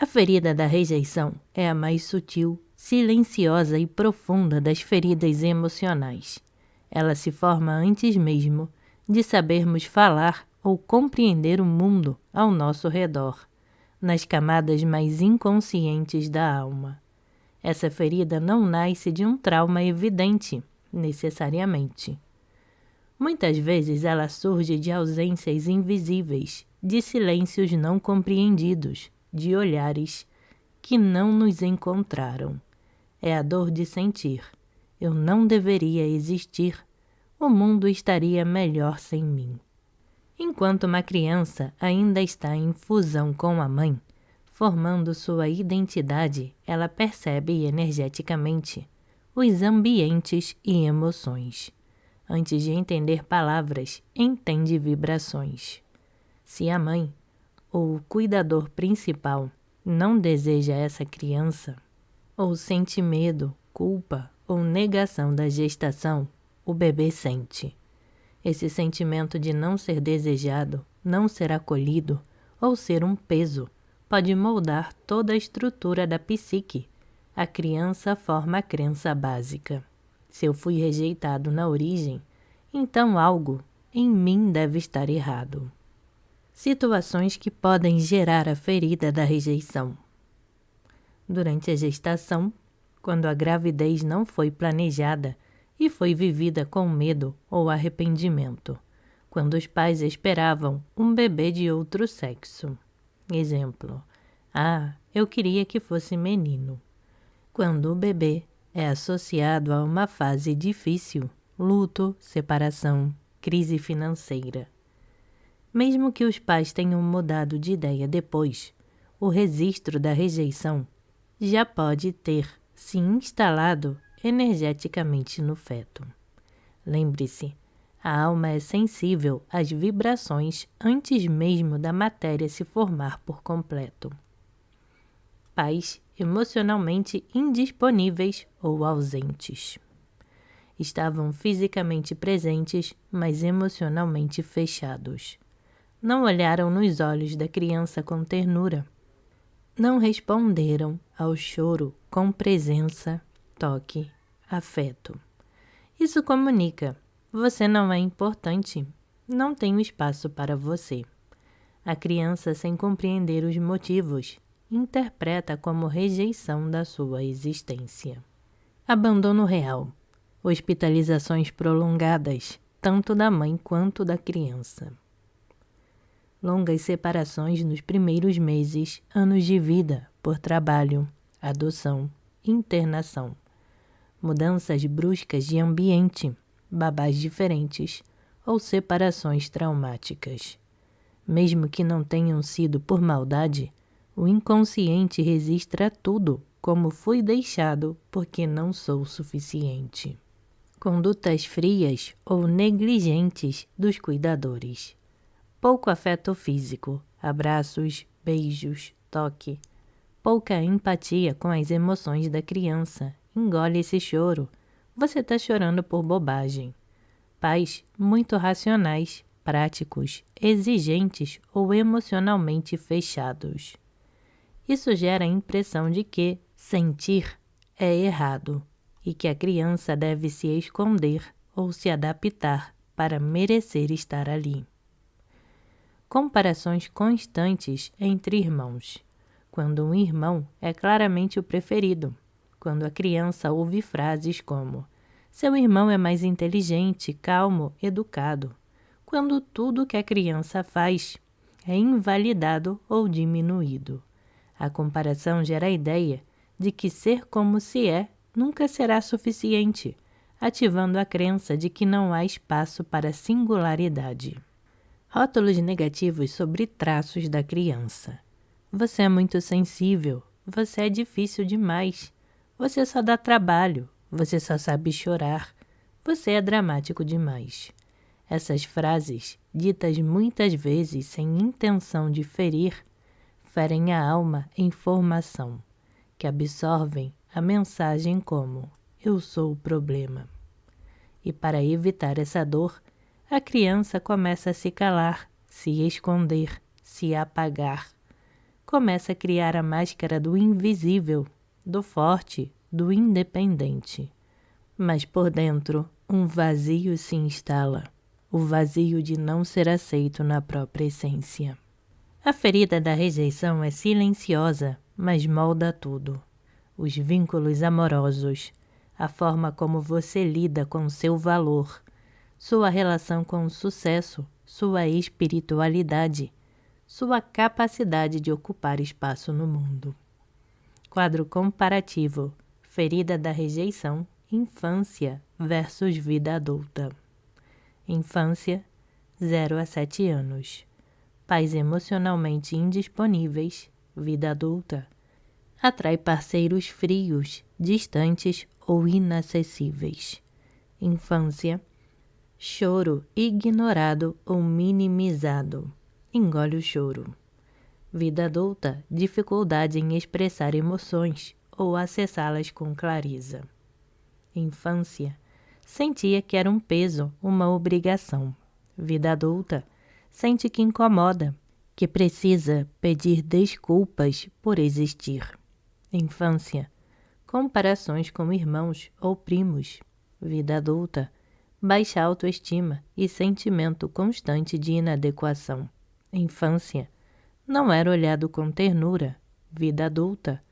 A ferida da rejeição é a mais sutil, silenciosa e profunda das feridas emocionais. Ela se forma antes mesmo de sabermos falar ou compreender o mundo ao nosso redor, nas camadas mais inconscientes da alma. Essa ferida não nasce de um trauma evidente, necessariamente. Muitas vezes ela surge de ausências invisíveis, de silêncios não compreendidos, de olhares que não nos encontraram. É a dor de sentir: eu não deveria existir, o mundo estaria melhor sem mim. Enquanto uma criança ainda está em fusão com a mãe, formando sua identidade, ela percebe energeticamente os ambientes e emoções. Antes de entender palavras, entende vibrações. Se a mãe, ou o cuidador principal, não deseja essa criança, ou sente medo, culpa ou negação da gestação, o bebê sente. Esse sentimento de não ser desejado, não ser acolhido ou ser um peso pode moldar toda a estrutura da psique. A criança forma a crença básica: se eu fui rejeitado na origem, então algo em mim deve estar errado. Situações que podem gerar a ferida da rejeição. Durante a gestação, quando a gravidez não foi planejada e foi vivida com medo ou arrependimento, quando os pais esperavam um bebê de outro sexo. Exemplo: eu queria que fosse menino. Quando o bebê é associado a uma fase difícil, luto, separação, crise financeira. Mesmo que os pais tenham mudado de ideia depois, o registro da rejeição já pode ter se instalado energeticamente no feto. Lembre-se, a alma é sensível às vibrações antes mesmo da matéria se formar por completo. Pais emocionalmente indisponíveis ou ausentes. Estavam fisicamente presentes, mas emocionalmente fechados. Não olharam nos olhos da criança com ternura. Não responderam ao choro com presença, toque, afeto. Isso comunica: você não é importante, não tenho espaço para você. A criança, sem compreender os motivos, interpreta como rejeição da sua existência. Abandono real. Hospitalizações prolongadas, tanto da mãe quanto da criança. Longas separações nos primeiros meses, anos de vida, por trabalho, adoção, internação. Mudanças bruscas de ambiente, babás diferentes ou separações traumáticas. Mesmo que não tenham sido por maldade, o inconsciente registra tudo como fui deixado porque não sou suficiente. Condutas frias ou negligentes dos cuidadores. Pouco afeto físico, abraços, beijos, toque. Pouca empatia com as emoções da criança. Engole esse choro. Você está chorando por bobagem. Pais muito racionais, práticos, exigentes ou emocionalmente fechados. Isso gera a impressão de que sentir é errado e que a criança deve se esconder ou se adaptar para merecer estar ali. Comparações constantes entre irmãos. Quando um irmão é claramente o preferido. Quando a criança ouve frases como: seu irmão é mais inteligente, calmo, educado. Quando tudo que a criança faz é invalidado ou diminuído. A comparação gera a ideia de que ser como se é nunca será suficiente, ativando a crença de que não há espaço para singularidade. Rótulos negativos sobre traços da criança. Você é muito sensível, você é difícil demais, você só dá trabalho, você só sabe chorar, você é dramático demais. Essas frases, ditas muitas vezes sem intenção de ferir, ferem a alma em formação, que absorvem a mensagem como: eu sou o problema. E para evitar essa dor, a criança começa a se calar, se esconder, se apagar. começa a criar a máscara do invisível, do forte, do independente. Mas por dentro, um vazio se instala, o vazio de não ser aceito na própria essência. A ferida da rejeição é silenciosa, mas molda tudo. Os vínculos amorosos, a forma como você lida com seu valor, sua relação com o sucesso, sua espiritualidade, sua capacidade de ocupar espaço no mundo. Quadro comparativo: ferida da rejeição, infância versus vida adulta. Infância, 0 a 7 anos. Pais emocionalmente indisponíveis, vida adulta. Atrai parceiros frios, distantes ou inacessíveis. Infância, choro ignorado ou minimizado. Engole o choro. Vida adulta, dificuldade em expressar emoções ou acessá-las com clareza. Infância, sentia que era um peso, uma obrigação. Vida adulta, sente que incomoda, que precisa pedir desculpas por existir. Infância, comparações com irmãos ou primos. Vida adulta, baixa autoestima e sentimento constante de inadequação. Infância, não era olhado com ternura. Vida adulta,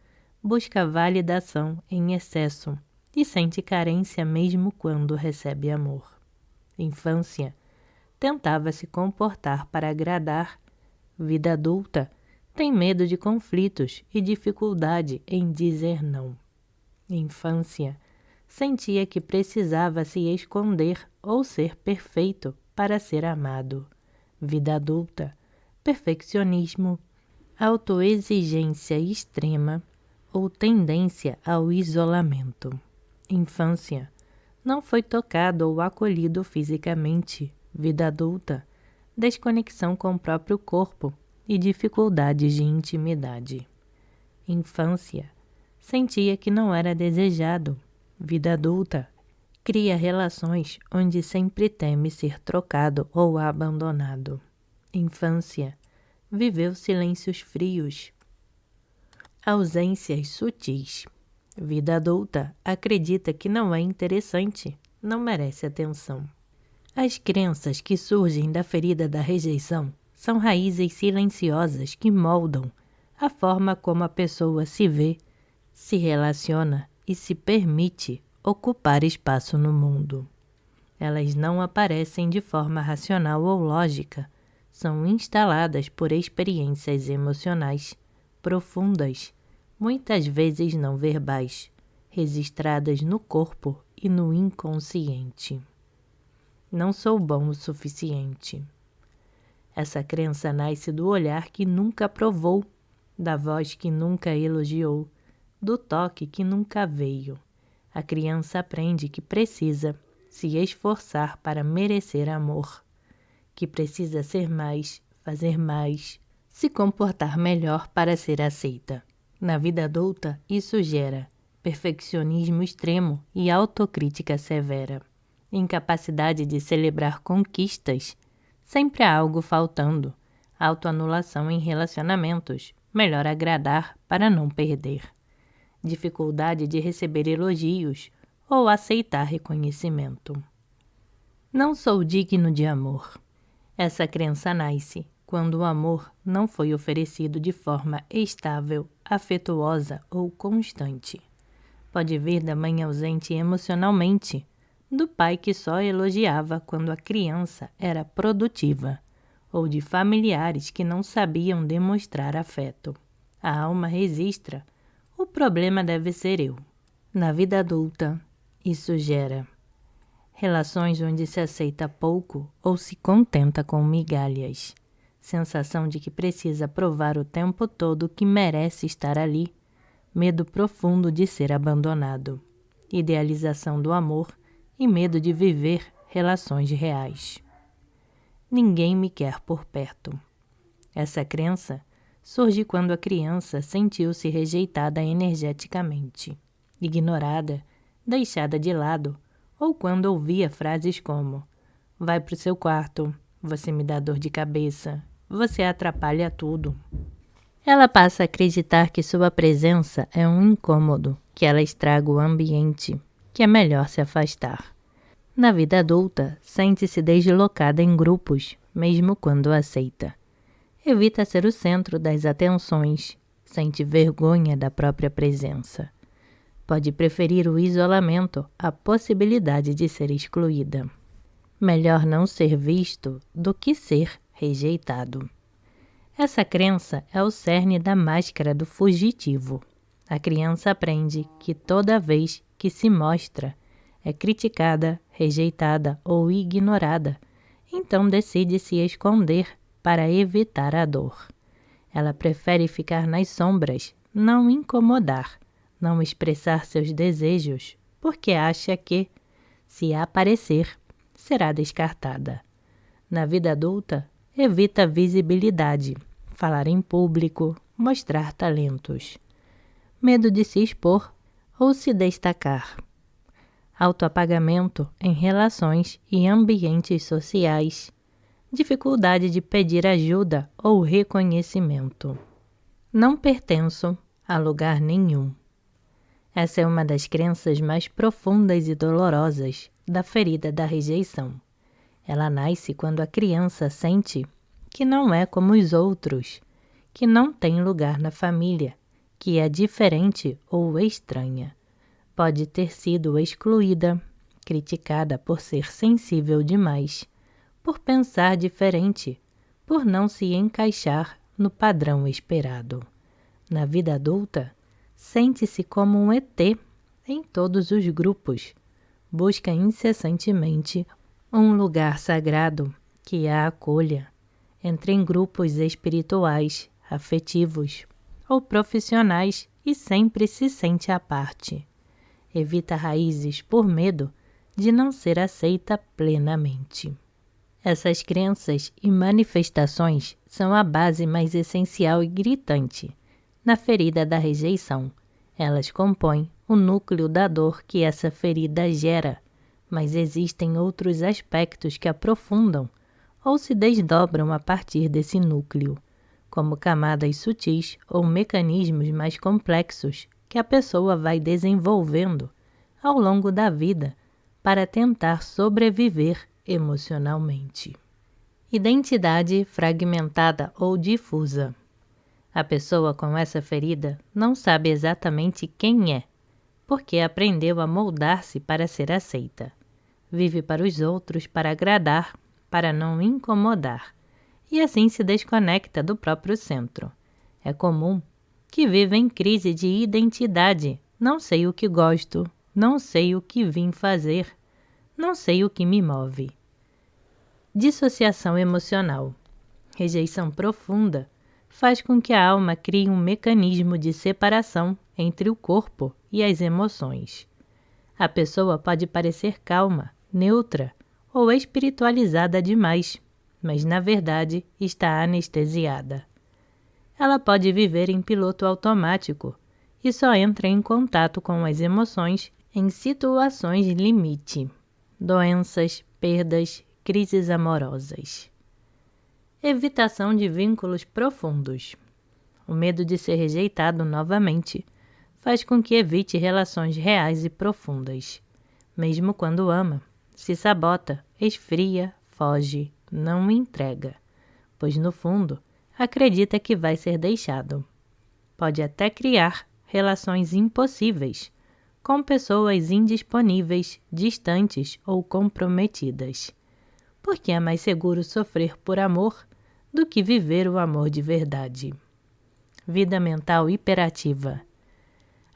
busca validação em excesso e sente carência mesmo quando recebe amor. Infância, tentava se comportar para agradar. Vida adulta, tem medo de conflitos e dificuldade em dizer não. Infância, sentia que precisava se esconder ou ser perfeito para ser amado. Vida adulta, perfeccionismo, autoexigência extrema ou tendência ao isolamento. Infância, não foi tocado ou acolhido fisicamente. Vida adulta, desconexão com o próprio corpo e dificuldades de intimidade. Infância, sentia que não era desejado. Vida adulta, cria relações onde sempre teme ser trocado ou abandonado. Infância, viveu silêncios frios, ausências sutis. Vida adulta, acredita que não é interessante, não merece atenção. As crenças que surgem da ferida da rejeição são raízes silenciosas que moldam a forma como a pessoa se vê, se relaciona e se permite ocupar espaço no mundo. Elas não aparecem de forma racional ou lógica, são instaladas por experiências emocionais profundas, muitas vezes não verbais, registradas no corpo e no inconsciente. Não sou bom o suficiente. Essa crença nasce do olhar que nunca provou, da voz que nunca elogiou, do toque que nunca veio. A criança aprende que precisa se esforçar para merecer amor, que precisa ser mais, fazer mais, se comportar melhor para ser aceita. Na vida adulta, isso gera perfeccionismo extremo e autocrítica severa. Incapacidade de celebrar conquistas, sempre há algo faltando, autoanulação em relacionamentos, melhor agradar para não perder, dificuldade de receber elogios ou aceitar reconhecimento. Não sou digno de amor. Essa crença nasce quando o amor não foi oferecido de forma estável, afetuosa ou constante. Pode vir da mãe ausente emocionalmente, do pai que só elogiava quando a criança era produtiva, ou de familiares que não sabiam demonstrar afeto. A alma registra: o problema deve ser eu. Na vida adulta, isso gera relações onde se aceita pouco ou se contenta com migalhas, sensação de que precisa provar o tempo todo que merece estar ali, medo profundo de ser abandonado, idealização do amor e medo de viver relações reais. Ninguém me quer por perto. Essa crença surge quando a criança sentiu-se rejeitada energeticamente, ignorada, deixada de lado, ou quando ouvia frases como: vai pro seu quarto, você me dá dor de cabeça, você atrapalha tudo. Ela passa a acreditar que sua presença é um incômodo, que ela estraga o ambiente, que é melhor se afastar. Na vida adulta, sente-se deslocada em grupos, mesmo quando aceita. Evita ser o centro das atenções, sente vergonha da própria presença. Pode preferir o isolamento à possibilidade de ser excluída. Melhor não ser visto do que ser rejeitado. Essa crença é o cerne da máscara do fugitivo. A criança aprende que toda vez que se mostra, é criticada, rejeitada ou ignorada, então decide se esconder para evitar a dor. Ela prefere ficar nas sombras, não incomodar, não expressar seus desejos, porque acha que, se aparecer, será descartada. Na vida adulta, evita visibilidade, falar em público, mostrar talentos. Medo de se expor ou se destacar. Autoapagamento em relações e ambientes sociais. Dificuldade de pedir ajuda ou reconhecimento. Não pertenço a lugar nenhum. Essa é uma das crenças mais profundas e dolorosas da ferida da rejeição. Ela nasce quando a criança sente que não é como os outros, que não tem lugar na família, que é diferente ou estranha. Pode ter sido excluída, criticada por ser sensível demais, por pensar diferente, por não se encaixar no padrão esperado. Na vida adulta, sente-se como um ET em todos os grupos. Busca incessantemente um lugar sagrado que a acolha. Entra em grupos espirituais, afetivos ou profissionais e sempre se sente à parte. Evita raízes por medo de não ser aceita plenamente. Essas crenças e manifestações são a base mais essencial e gritante na ferida da rejeição. Elas compõem o núcleo da dor que essa ferida gera, mas existem outros aspectos que aprofundam ou se desdobram a partir desse núcleo, como camadas sutis ou mecanismos mais complexos que a pessoa vai desenvolvendo ao longo da vida para tentar sobreviver emocionalmente. Identidade fragmentada ou difusa. A pessoa com essa ferida não sabe exatamente quem é, porque aprendeu a moldar-se para ser aceita. Vive para os outros para agradar, para não incomodar, e assim se desconecta do próprio centro. É comum que viva em crise de identidade. Não sei o que gosto, não sei o que vim fazer, não sei o que me move. Dissociação emocional. Rejeição profunda faz com que a alma crie um mecanismo de separação entre o corpo e as emoções. A pessoa pode parecer calma, neutra ou espiritualizada demais, mas na verdade está anestesiada. Ela pode viver em piloto automático e só entra em contato com as emoções em situações limite, doenças, perdas, crises amorosas. Evitação de vínculos profundos. O medo de ser rejeitado novamente faz com que evite relações reais e profundas. Mesmo quando ama, se sabota, esfria, foge, não entrega, pois no fundo acredita que vai ser deixado. Pode até criar relações impossíveis, com pessoas indisponíveis, distantes ou comprometidas, porque é mais seguro sofrer por amor do que viver o amor de verdade. Vida mental hiperativa.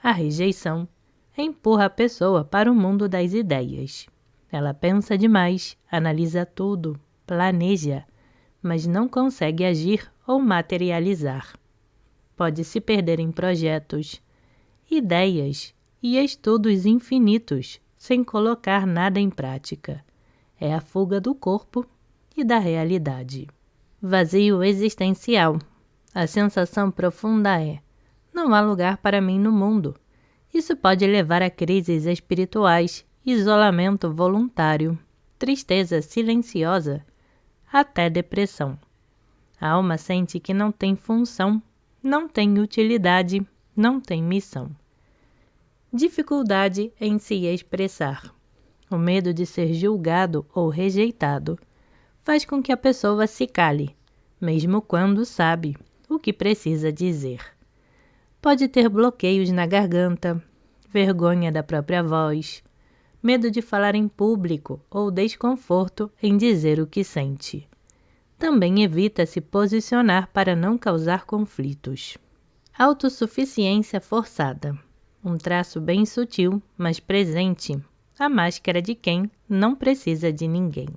A rejeição empurra a pessoa para o mundo das ideias. Ela pensa demais, analisa tudo, planeja, mas não consegue agir ou materializar. Pode se perder em projetos, ideias e estudos infinitos sem colocar nada em prática. É a fuga do corpo e da realidade. Vazio existencial. A sensação profunda é: não há lugar para mim no mundo. Isso pode levar a crises espirituais, isolamento voluntário, tristeza silenciosa, até depressão. A alma sente que não tem função, não tem utilidade, não tem missão. Dificuldade em se expressar. O medo de ser julgado ou rejeitado faz com que a pessoa se cale, mesmo quando sabe o que precisa dizer. Pode ter bloqueios na garganta, vergonha da própria voz, medo de falar em público ou desconforto em dizer o que sente. Também evita se posicionar para não causar conflitos. Autossuficiência forçada. Um traço bem sutil, mas presente. A máscara de quem não precisa de ninguém.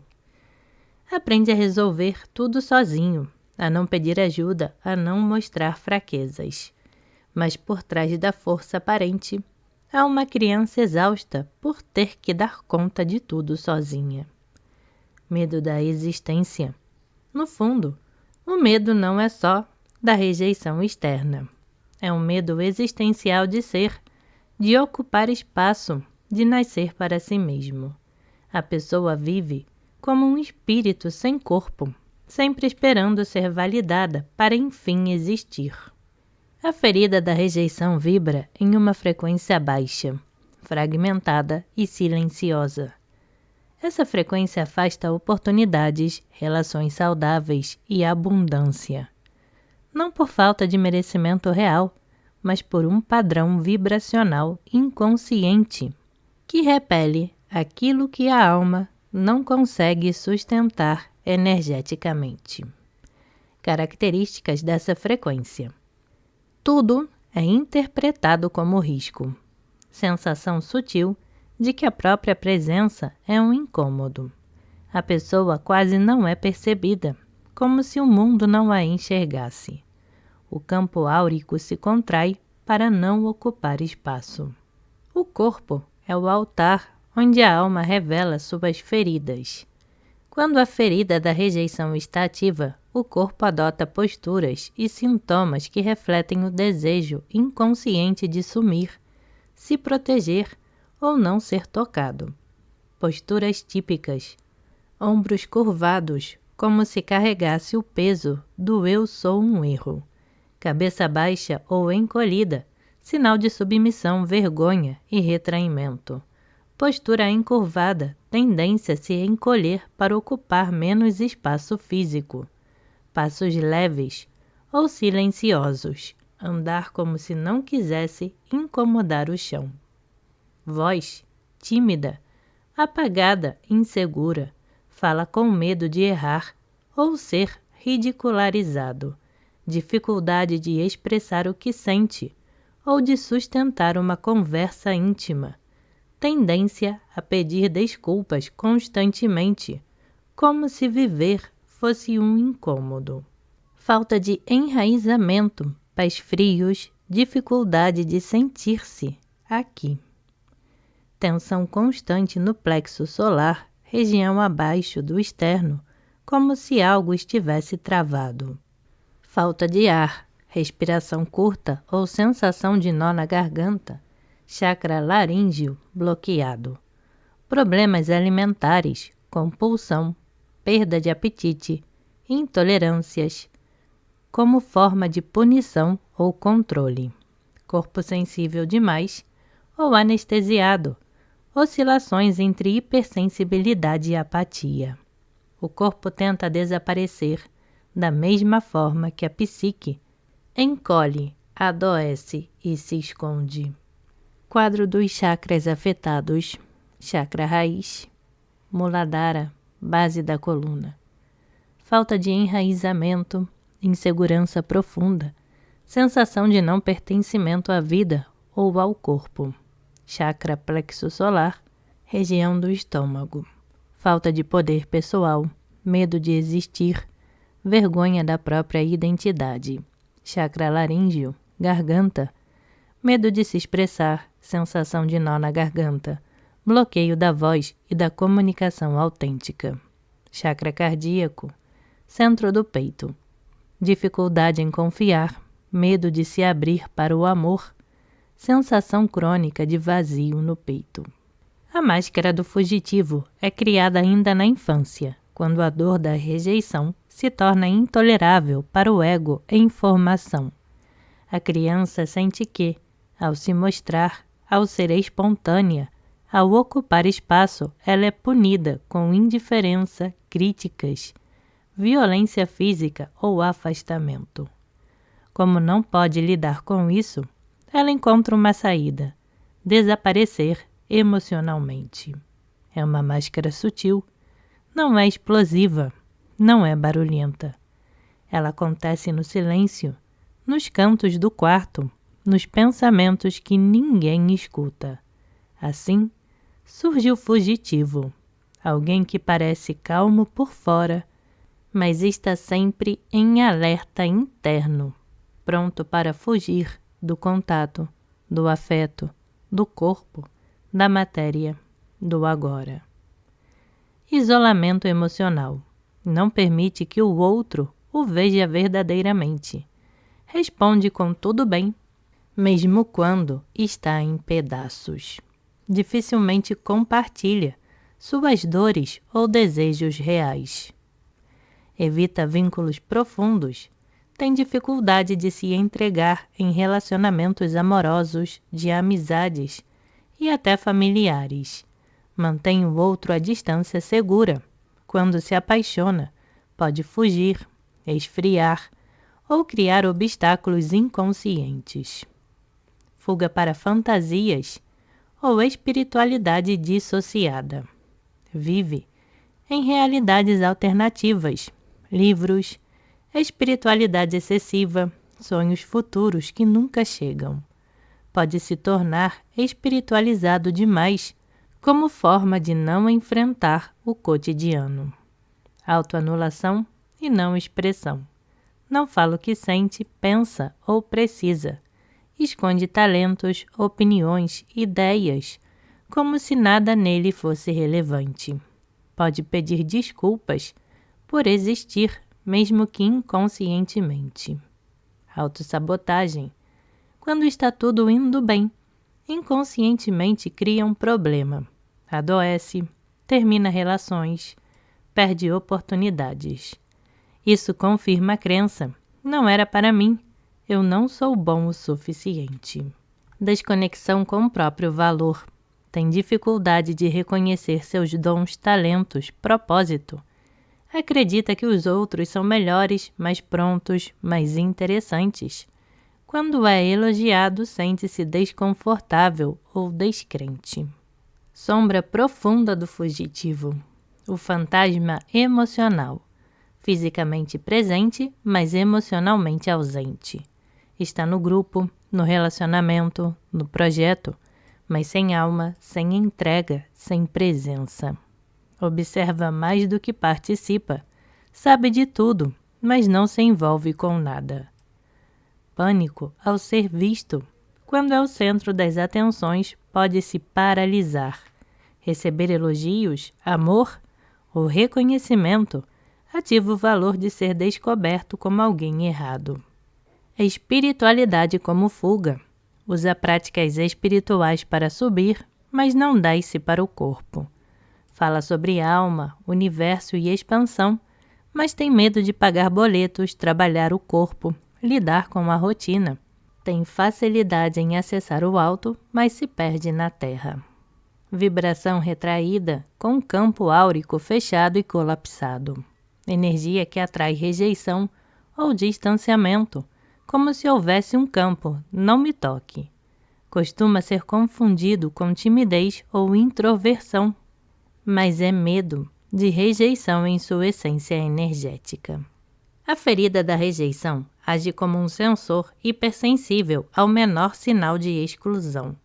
Aprende a resolver tudo sozinho, a não pedir ajuda, a não mostrar fraquezas. Mas por trás da força aparente, há uma criança exausta por ter que dar conta de tudo sozinha. Medo da existência. No fundo, o medo não é só da rejeição externa. É um medo existencial de ser, de ocupar espaço, de nascer para si mesmo. A pessoa vive como um espírito sem corpo, sempre esperando ser validada para enfim existir. A ferida da rejeição vibra em uma frequência baixa, fragmentada e silenciosa. Essa frequência afasta oportunidades, relações saudáveis e abundância. Não por falta de merecimento real, mas por um padrão vibracional inconsciente que repele aquilo que a alma não consegue sustentar energeticamente. Características dessa frequência. Tudo é interpretado como risco. Sensação sutil de que a própria presença é um incômodo. A pessoa quase não é percebida, como se o mundo não a enxergasse. O campo áurico se contrai para não ocupar espaço. O corpo é o altar onde a alma revela suas feridas. Quando a ferida da rejeição está ativa, o corpo adota posturas e sintomas que refletem o desejo inconsciente de sumir, se proteger ou não ser tocado. Posturas típicas: ombros curvados, como se carregasse o peso do eu sou um erro. Cabeça baixa ou encolhida, sinal de submissão, vergonha e retraimento. Postura encurvada, tendência a se encolher para ocupar menos espaço físico. Passos leves ou silenciosos, andar como se não quisesse incomodar o chão. Voz tímida, apagada, insegura, fala com medo de errar ou ser ridicularizado. Dificuldade de expressar o que sente ou de sustentar uma conversa íntima. Tendência a pedir desculpas constantemente, como se viver fosse um incômodo. Falta de enraizamento, pés frios, dificuldade de sentir-se aqui. Tensão constante no plexo solar, região abaixo do externo, como se algo estivesse travado. Falta de ar, respiração curta ou sensação de nó na garganta, chakra laríngeo bloqueado. Problemas alimentares, compulsão, perda de apetite, intolerâncias, como forma de punição ou controle. Corpo sensível demais ou anestesiado, oscilações entre hipersensibilidade e apatia. O corpo tenta desaparecer, da mesma forma que a psique encolhe, adoece e se esconde. Quadro dos chakras afetados: chakra raiz, Muladhara, base da coluna. Falta de enraizamento, insegurança profunda, sensação de não pertencimento à vida ou ao corpo. Chakra plexo solar, região do estômago. Falta de poder pessoal, medo de existir, vergonha da própria identidade. Chakra laríngeo, garganta, medo de se expressar, sensação de nó na garganta, bloqueio da voz e da comunicação autêntica. Chakra cardíaco, centro do peito, dificuldade em confiar, medo de se abrir para o amor, sensação crônica de vazio no peito. A máscara do fugitivo é criada ainda na infância, quando a dor da rejeição se torna intolerável para o ego em formação. A criança sente que, ao se mostrar, ao ser espontânea, ao ocupar espaço, ela é punida com indiferença, críticas, violência física ou afastamento. Como não pode lidar com isso, ela encontra uma saída: desaparecer emocionalmente. É uma máscara sutil, não é explosiva, não é barulhenta. Ela acontece no silêncio, nos cantos do quarto, nos pensamentos que ninguém escuta. Assim, surge o fugitivo, alguém que parece calmo por fora, mas está sempre em alerta interno, pronto para fugir do contato, do afeto, do corpo, da matéria, do agora. Isolamento emocional. Não permite que o outro o veja verdadeiramente. Responde com tudo bem, mesmo quando está em pedaços. Dificilmente compartilha suas dores ou desejos reais. Evita vínculos profundos. Tem dificuldade de se entregar em relacionamentos amorosos, de amizades e até familiares. Mantém o outro à distância segura. Quando se apaixona, pode fugir, esfriar ou criar obstáculos inconscientes. Fuga para fantasias ou espiritualidade dissociada. Vive em realidades alternativas, livros, espiritualidade excessiva, sonhos futuros que nunca chegam. Pode se tornar espiritualizado demais como forma de não enfrentar o cotidiano. Autoanulação e não expressão. Não fala o que sente, pensa ou precisa. Esconde talentos, opiniões, ideias, como se nada nele fosse relevante. Pode pedir desculpas por existir, mesmo que inconscientemente. Autossabotagem. Quando está tudo indo bem, inconscientemente cria um problema. Adoece, termina relações, perde oportunidades. Isso confirma a crença: não era para mim, eu não sou bom o suficiente. Desconexão com o próprio valor. Tem dificuldade de reconhecer seus dons, talentos, propósito. Acredita que os outros são melhores, mais prontos, mais interessantes. Quando é elogiado, sente-se desconfortável ou descrente. Sombra profunda do fugitivo. O fantasma emocional. Fisicamente presente, mas emocionalmente ausente. Está no grupo, no relacionamento, no projeto, mas sem alma, sem entrega, sem presença. Observa mais do que participa. Sabe de tudo, mas não se envolve com nada. Pânico ao ser visto. Quando é o centro das atenções, pode se paralisar. Receber elogios, amor ou reconhecimento ativa o valor de ser descoberto como alguém errado. Espiritualidade como fuga. Usa práticas espirituais para subir, mas não dá-se para o corpo. Fala sobre alma, universo e expansão, mas tem medo de pagar boletos, trabalhar o corpo, lidar com a rotina. Tem facilidade em acessar o alto, mas se perde na terra. Vibração retraída, com campo áurico fechado e colapsado. Energia que atrai rejeição ou distanciamento, como se houvesse um campo, não me toque. Costuma ser confundido com timidez ou introversão, mas é medo de rejeição em sua essência energética. A ferida da rejeição age como um sensor hipersensível ao menor sinal de exclusão,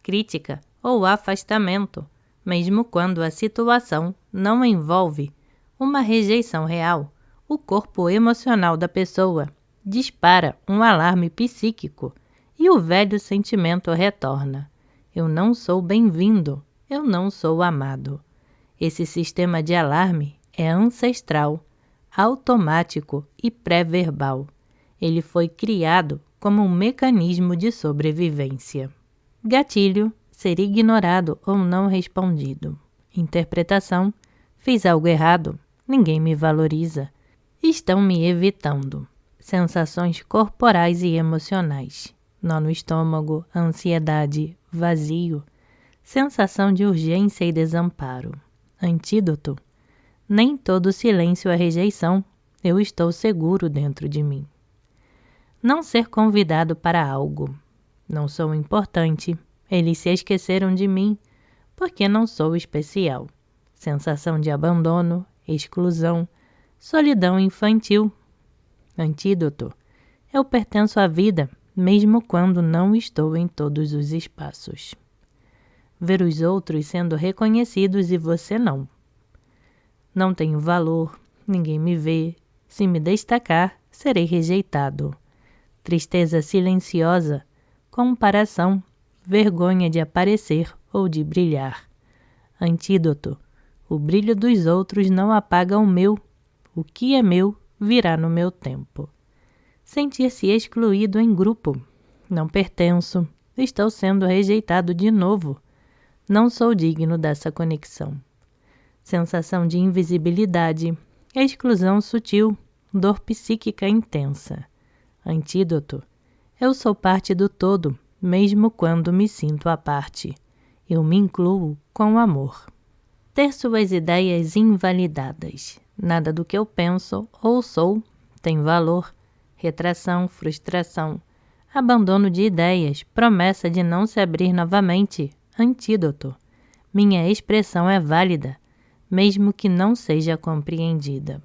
crítica ou afastamento, mesmo quando a situação não envolve uma rejeição real. O corpo emocional da pessoa dispara um alarme psíquico e o velho sentimento retorna: eu não sou bem-vindo, eu não sou amado. Esse sistema de alarme é ancestral, automático e pré-verbal. Ele foi criado como um mecanismo de sobrevivência. Gatilho: ser ignorado ou não respondido. Interpretação: fiz algo errado, ninguém me valoriza, estão me evitando. sensações corporais e emocionais. Nó no estômago, ansiedade, vazio, sensação de urgência e desamparo. Antídoto: nem todo silêncio é rejeição, eu estou seguro dentro de mim. Não ser convidado para algo. Não sou importante, eles se esqueceram de mim, porque não sou especial. Sensação de abandono, exclusão, solidão infantil. Antídoto: eu pertenço à vida, mesmo quando não estou em todos os espaços. Ver os outros sendo reconhecidos e você não. Não tenho valor, ninguém me vê. Se me destacar, serei rejeitado. Tristeza silenciosa, comparação, vergonha de aparecer ou de brilhar. Antídoto: o brilho dos outros não apaga o meu. O que é meu virá no meu tempo. Sentir-se excluído em grupo. Não pertenço, estou sendo rejeitado de novo. Não sou digno dessa conexão. Sensação de invisibilidade, exclusão sutil, dor psíquica intensa. Antídoto: eu sou parte do todo, mesmo quando me sinto à parte. Eu me incluo com amor. Ter suas ideias invalidadas. Nada do que eu penso ou sou tem valor. Retração, frustração, abandono de ideias, promessa de não se abrir novamente. Antídoto: minha expressão é válida, mesmo que não seja compreendida.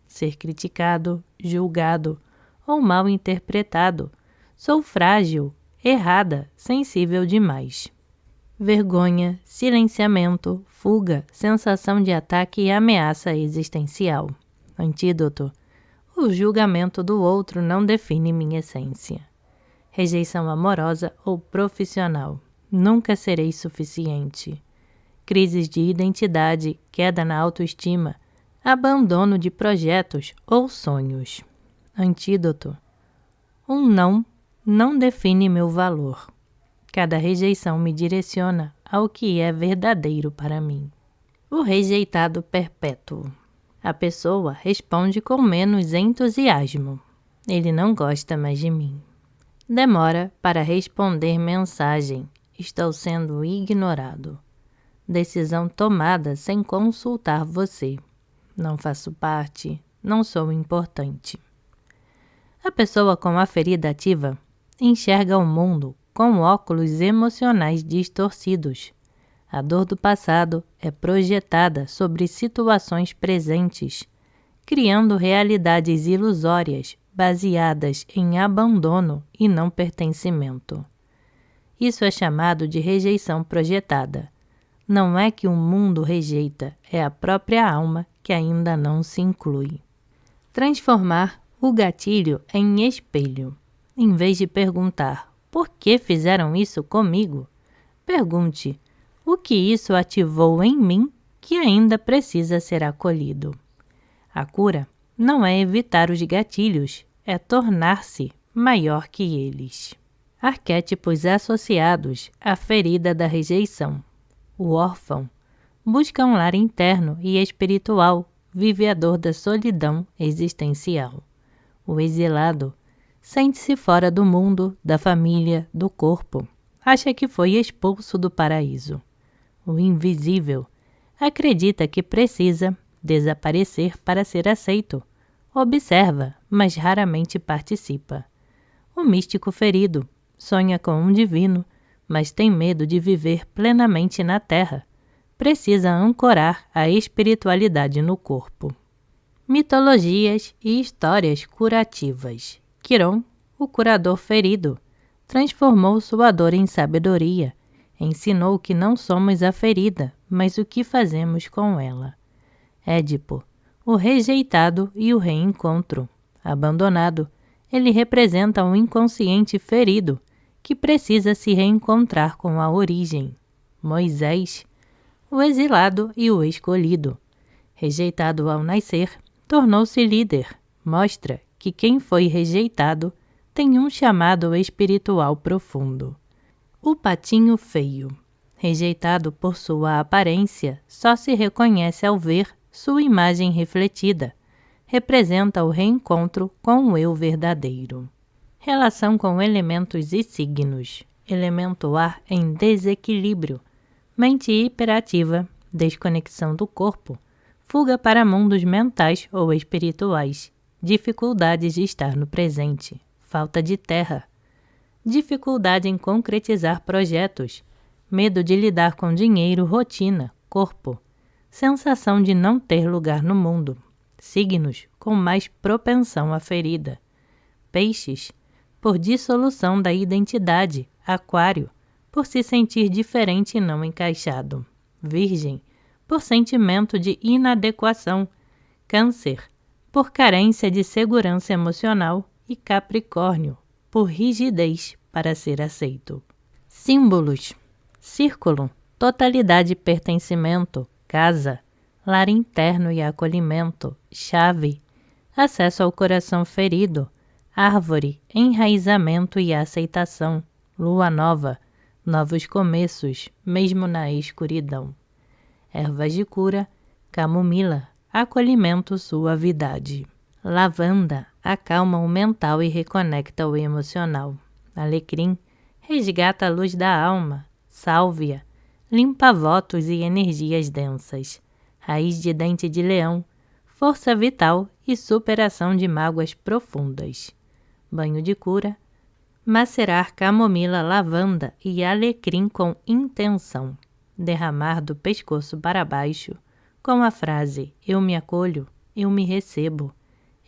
Ser criticado, julgado ou mal interpretado. Sou frágil, errada, sensível demais. Vergonha, silenciamento, fuga, sensação de ataque e ameaça existencial. Antídoto: o julgamento do outro não define minha essência. Rejeição amorosa ou profissional. Nunca serei suficiente. Crises de identidade, queda na autoestima, abandono de projetos ou sonhos. Antídoto: um não define meu valor. Cada rejeição me direciona ao que é verdadeiro para mim. O rejeitado perpétuo. A pessoa responde com menos entusiasmo. Ele não gosta mais de mim. Demora para responder mensagem. Estou sendo ignorado. Decisão tomada sem consultar você. Não faço parte, não sou importante. A pessoa com a ferida ativa enxerga o mundo com óculos emocionais distorcidos. A dor do passado é projetada sobre situações presentes, criando realidades ilusórias baseadas em abandono e não pertencimento. Isso é chamado de rejeição projetada. Não é que o mundo rejeita, é a própria alma que ainda não se inclui. Transformar o gatilho em espelho. Em vez de perguntar: por que fizeram isso comigo? Pergunte: o que isso ativou em mim que ainda precisa ser acolhido? A cura não é evitar os gatilhos, é tornar-se maior que eles. Arquétipos associados à ferida da rejeição. O órfão busca um lar interno e espiritual, vive a dor da solidão existencial. O exilado sente-se fora do mundo, da família, do corpo. Acha que foi expulso do paraíso. O invisível acredita que precisa desaparecer para ser aceito. Observa, mas raramente participa. O místico ferido sonha com um divino, mas tem medo de viver plenamente na terra. Precisa ancorar a espiritualidade no corpo. Mitologias e histórias curativas. Quiron, o curador ferido, transformou sua dor em sabedoria. Ensinou que não somos a ferida, mas o que fazemos com ela. Édipo, o rejeitado e o reencontro. Abandonado, ele representa um inconsciente ferido que precisa se reencontrar com a origem. Moisés, o exilado e o escolhido. Rejeitado ao nascer, tornou-se líder. Mostra que quem foi rejeitado tem um chamado espiritual profundo. O patinho feio. Rejeitado por sua aparência, só se reconhece ao ver sua imagem refletida. representa o reencontro com o eu verdadeiro. Relação com elementos e signos. Elemento ar em desequilíbrio. Mente hiperativa, desconexão do corpo, fuga para mundos mentais ou espirituais, dificuldades de estar no presente, falta de terra, dificuldade em concretizar projetos, medo de lidar com dinheiro, rotina, corpo, sensação de não ter lugar no mundo, signos com mais propensão à ferida, peixes, por dissolução da identidade, aquário, por se sentir diferente e não encaixado, virgem, por sentimento de inadequação, câncer, por carência de segurança emocional e capricórnio, por rigidez para ser aceito. Símbolos. Círculo, totalidade e pertencimento, casa, lar interno e acolhimento, chave, acesso ao coração ferido, árvore, enraizamento e aceitação, lua nova, novos começos, mesmo na escuridão. Ervas de cura, camomila, acolhimento, suavidade. Lavanda, acalma o mental e reconecta o emocional. Alecrim, resgata a luz da alma. Sálvia, limpa votos e energias densas. Raiz de dente de leão, força vital e superação de mágoas profundas. Banho de cura, macerar camomila, lavanda e alecrim com intenção. Derramar do pescoço para baixo, com a frase "Eu me acolho, eu me recebo,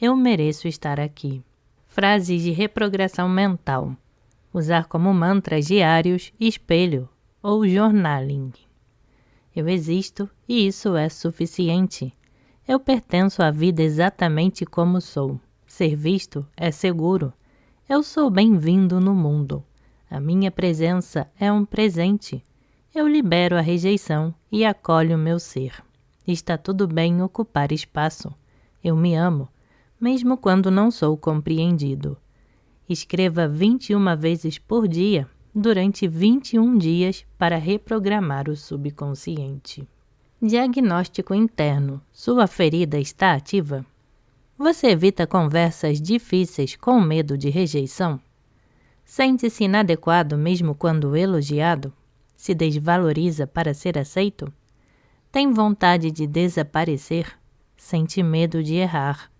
eu mereço estar aqui". Frases de reprogramação mental. Usar como mantras diários, espelho ou journaling. Eu existo e isso é suficiente. Eu pertenço à vida exatamente como sou. Ser visto é seguro. Eu sou bem-vindo no mundo. A minha presença é um presente. Eu libero a rejeição e acolho o meu ser. Está tudo bem ocupar espaço. Eu me amo, mesmo quando não sou compreendido. Escreva 21 vezes por dia, durante 21 dias, para reprogramar o subconsciente. Diagnóstico interno. Sua ferida está ativa? Você evita conversas difíceis com medo de rejeição? Sente-se inadequado mesmo quando elogiado? Se desvaloriza para ser aceito? Tem vontade de desaparecer? Sente medo de errar?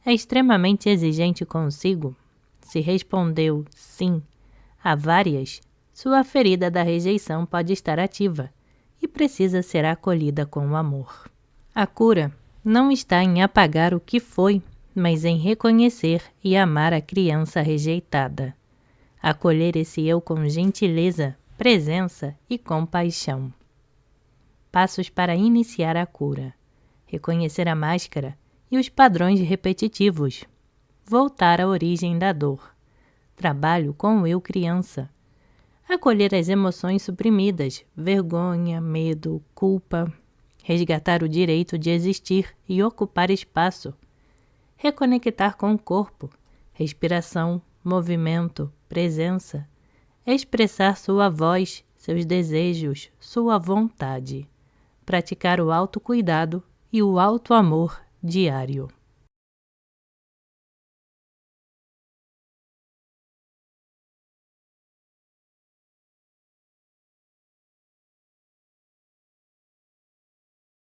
É extremamente exigente consigo? Se respondeu sim a várias, sua ferida da rejeição pode estar ativa e precisa ser acolhida com amor. A cura não está em apagar o que foi, mas em reconhecer e amar a criança rejeitada. Acolher esse eu com gentileza, presença e compaixão. Passos para iniciar a cura. Reconhecer a máscara e os padrões repetitivos. Voltar à origem da dor. Trabalho com o eu criança. Acolher as emoções suprimidas, vergonha, medo, culpa. Resgatar o direito de existir e ocupar espaço. Reconectar com o corpo, respiração, movimento, presença. Expressar sua voz, seus desejos, sua vontade. Praticar o autocuidado e o autoamor diário.